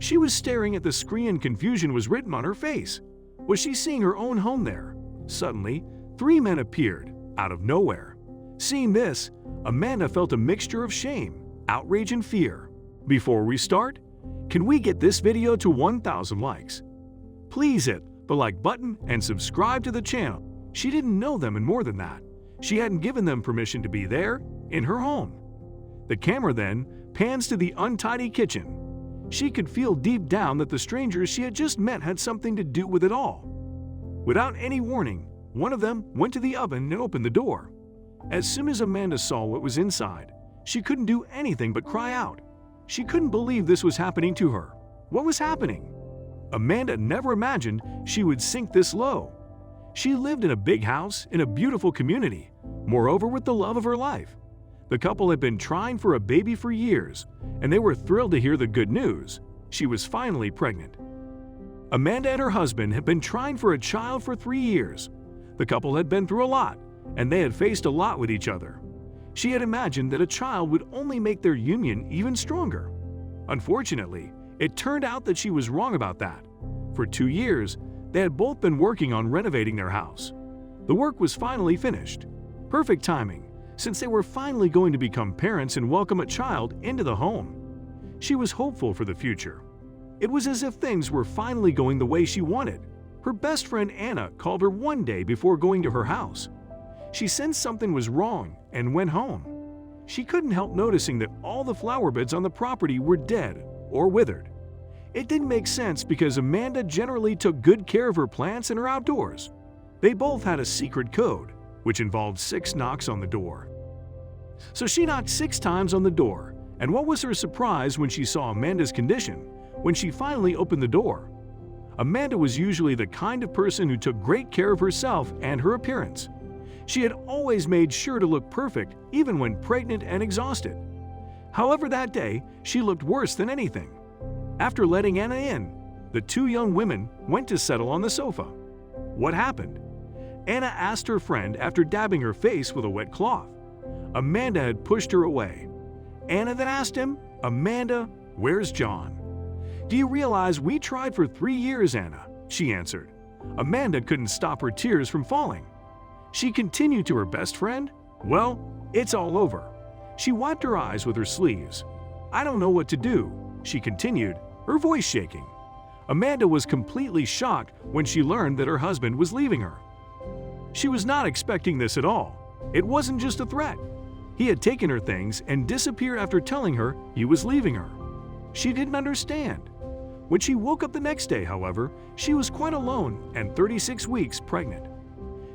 She was staring at the screen and confusion was written on her face. Was she seeing her own home there? Suddenly, 3 men appeared, out of nowhere. Seeing this, Amanda felt a mixture of shame, outrage, and fear. Before we start, can we get this video to 1,000 likes? Please hit the like button and subscribe to the channel. She didn't know them, and more than that, she hadn't given them permission to be there in her home. The camera then pans to the untidy kitchen. She could feel deep down that the strangers she had just met had something to do with it all. Without any warning, one of them went to the oven and opened the door. As soon as Amanda saw what was inside, she couldn't do anything but cry out. She couldn't believe this was happening to her. What was happening? Amanda never imagined she would sink this low. She lived in a big house in a beautiful community, moreover with the love of her life. The couple had been trying for a baby for years, and they were thrilled to hear the good news. She was finally pregnant. Amanda and her husband had been trying for a child for 3 years. The couple had been through a lot, and they had faced a lot with each other. She had imagined that a child would only make their union even stronger. Unfortunately, it turned out that she was wrong about that. For 2 years, they had both been working on renovating their house. The work was finally finished. Perfect timing, since they were finally going to become parents and welcome a child into the home. She was hopeful for the future. It was as if things were finally going the way she wanted. Her best friend Anna called her one day before going to her house. She sensed something was wrong and went home. She couldn't help noticing that all the flower beds on the property were dead or withered. It didn't make sense because Amanda generally took good care of her plants and her outdoors. They both had a secret code, which involved 6 knocks on the door. So she knocked 6 times on the door, and what was her surprise when she saw Amanda's condition when she finally opened the door? Amanda was usually the kind of person who took great care of herself and her appearance. She had always made sure to look perfect, even when pregnant and exhausted. However, that day, she looked worse than anything. After letting Anna in, the 2 young women went to settle on the sofa. What happened? Anna asked her friend after dabbing her face with a wet cloth. Amanda had pushed her away. Anna then asked him, "Amanda, where's John?" "Do you realize we tried for 3 years, Anna?" she answered. Amanda couldn't stop her tears from falling. She continued to her best friend, "Well, it's all over." She wiped her eyes with her sleeves. "I don't know what to do," she continued, her voice shaking. Amanda was completely shocked when she learned that her husband was leaving her. She was not expecting this at all. It wasn't just a threat. He had taken her things and disappeared after telling her he was leaving her. She didn't understand. When she woke up the next day, however, she was quite alone and 36 weeks pregnant.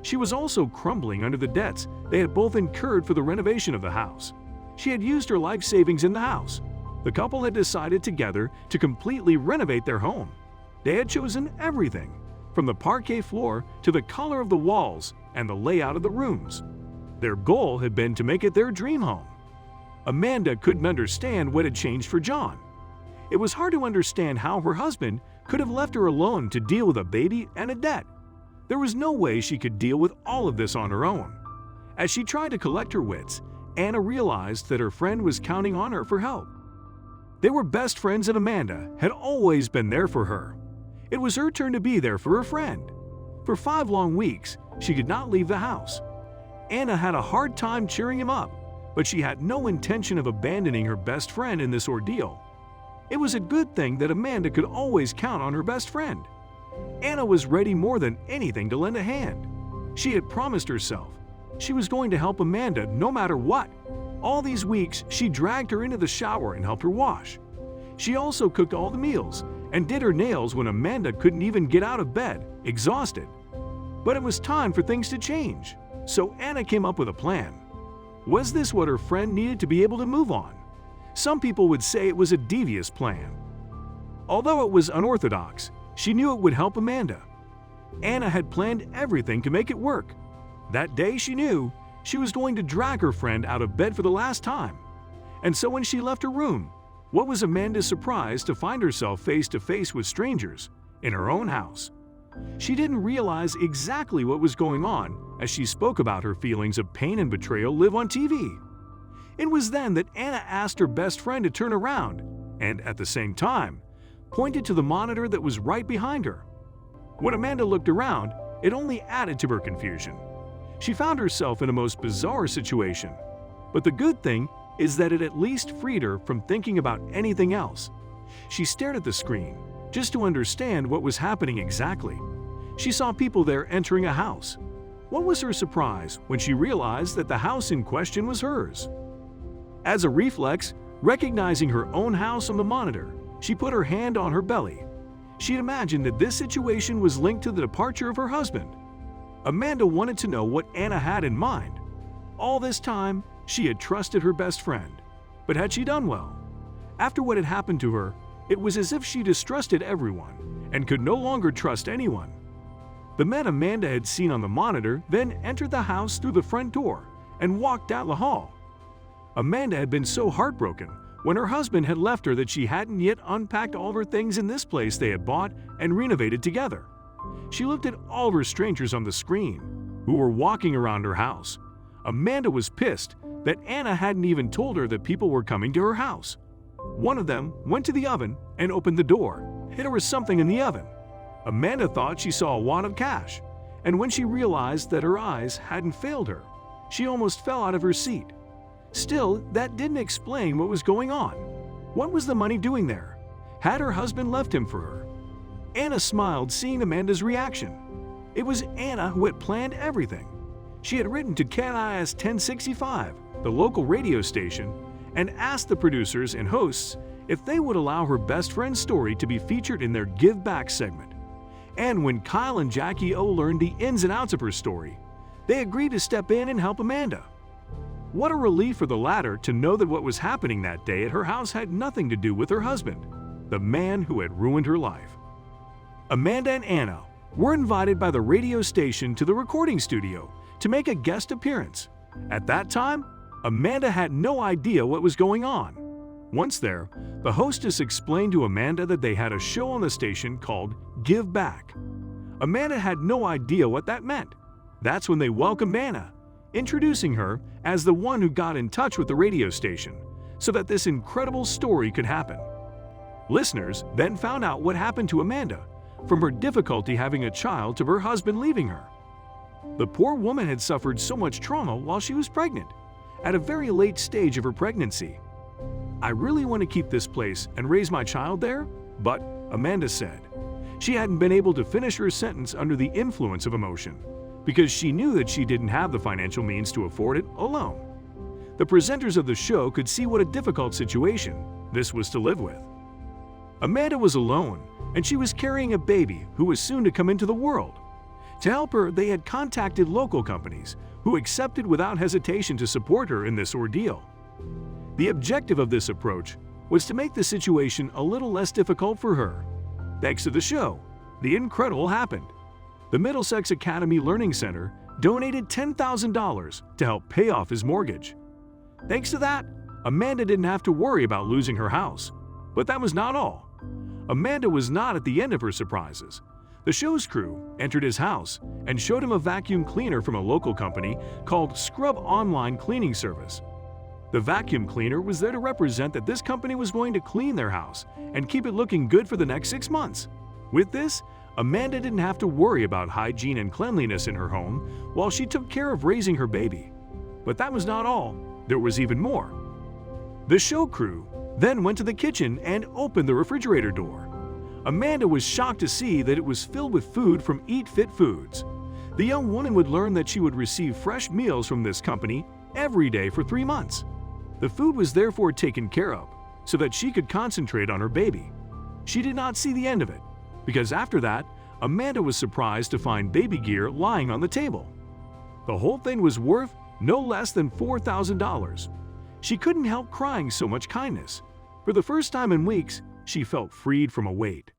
She was also crumbling under the debts they had both incurred for the renovation of the house. She had used her life savings in the house. The couple had decided together to completely renovate their home. They had chosen everything, from the parquet floor to the color of the walls and the layout of the rooms. Their goal had been to make it their dream home. Amanda couldn't understand what had changed for John. It was hard to understand how her husband could have left her alone to deal with a baby and a debt. There was no way she could deal with all of this on her own. As she tried to collect her wits, Anna realized that her friend was counting on her for help. They were best friends, and Amanda had always been there for her. It was her turn to be there for her friend. For 5 long weeks, she could not leave the house. Anna had a hard time cheering him up, but she had no intention of abandoning her best friend in this ordeal. It was a good thing that Amanda could always count on her best friend. Anna was ready more than anything to lend a hand. She had promised herself she was going to help Amanda no matter what. All these weeks, she dragged her into the shower and helped her wash. She also cooked all the meals and did her nails when Amanda couldn't even get out of bed, exhausted. But it was time for things to change, so Anna came up with a plan. Was this what her friend needed to be able to move on? Some people would say it was a devious plan. Although it was unorthodox, she knew it would help Amanda. Anna had planned everything to make it work. That day she knew she was going to drag her friend out of bed for the last time. And so when she left her room, what was Amanda's surprise to find herself face to face with strangers in her own house. She didn't realize exactly what was going on as she spoke about her feelings of pain and betrayal live on TV. It was then that Anna asked her best friend to turn around, and at the same time, pointed to the monitor that was right behind her. When Amanda looked around, it only added to her confusion. She found herself in a most bizarre situation. But the good thing is that it at least freed her from thinking about anything else. She stared at the screen, just to understand what was happening exactly. She saw people there entering a house. What was her surprise when she realized that the house in question was hers? As a reflex, recognizing her own house on the monitor, she put her hand on her belly. She had imagined that this situation was linked to the departure of her husband. Amanda wanted to know what Anna had in mind. All this time, she had trusted her best friend. But had she done well? After what had happened to her, it was as if she distrusted everyone and could no longer trust anyone. The men Amanda had seen on the monitor then entered the house through the front door and walked down the hall. Amanda had been so heartbroken when her husband had left her that she hadn't yet unpacked all of her things in this place they had bought and renovated together. She looked at all of her strangers on the screen, who were walking around her house. Amanda was pissed that Anna hadn't even told her that people were coming to her house. One of them went to the oven and opened the door. There was something in the oven. Amanda thought she saw a wad of cash, and when she realized that her eyes hadn't failed her, she almost fell out of her seat. Still, that didn't explain what was going on. What was the money doing there? Had her husband left him for her? Anna smiled, seeing Amanda's reaction. It was Anna who had planned everything. She had written to KIS 1065, the local radio station, and asked the producers and hosts if they would allow her best friend's story to be featured in their Give Back segment. And when Kyle and Jackie O learned the ins and outs of her story, they agreed to step in and help Amanda. What a relief for the latter to know that what was happening that day at her house had nothing to do with her husband, the man who had ruined her life. Amanda and Anna were invited by the radio station to the recording studio to make a guest appearance. At that time, Amanda had no idea what was going on. Once there, the hostess explained to Amanda that they had a show on the station called Give Back. Amanda had no idea what that meant. That's when they welcomed Anna, introducing her as the one who got in touch with the radio station so that this incredible story could happen. Listeners then found out what happened to Amanda, from her difficulty having a child to her husband leaving her. The poor woman had suffered so much trauma while she was pregnant, at a very late stage of her pregnancy. I really want to keep this place and raise my child there, but, Amanda said. She hadn't been able to finish her sentence under the influence of emotion, because she knew that she didn't have the financial means to afford it alone. The presenters of the show could see what a difficult situation this was to live with. Amanda was alone, and she was carrying a baby who was soon to come into the world. To help her, they had contacted local companies who accepted without hesitation to support her in this ordeal. The objective of this approach was to make the situation a little less difficult for her. Thanks to the show, the incredible happened. The Middlesex Academy Learning Center donated $10,000 to help pay off his mortgage. Thanks to that, Amanda didn't have to worry about losing her house. But that was not all. Amanda was not at the end of her surprises. The show's crew entered his house and showed him a vacuum cleaner from a local company called Scrub Online Cleaning Service. The vacuum cleaner was there to represent that this company was going to clean their house and keep it looking good for the next 6 months. With this, Amanda didn't have to worry about hygiene and cleanliness in her home while she took care of raising her baby. But that was not all. There was even more. The show crew then went to the kitchen and opened the refrigerator door. Amanda was shocked to see that it was filled with food from Eat Fit Foods. The young woman would learn that she would receive fresh meals from this company every day for 3 months. The food was therefore taken care of so that she could concentrate on her baby. She did not see the end of it, because after that, Amanda was surprised to find baby gear lying on the table. The whole thing was worth no less than $4,000. She couldn't help crying so much kindness. For the first time in weeks, she felt freed from a weight.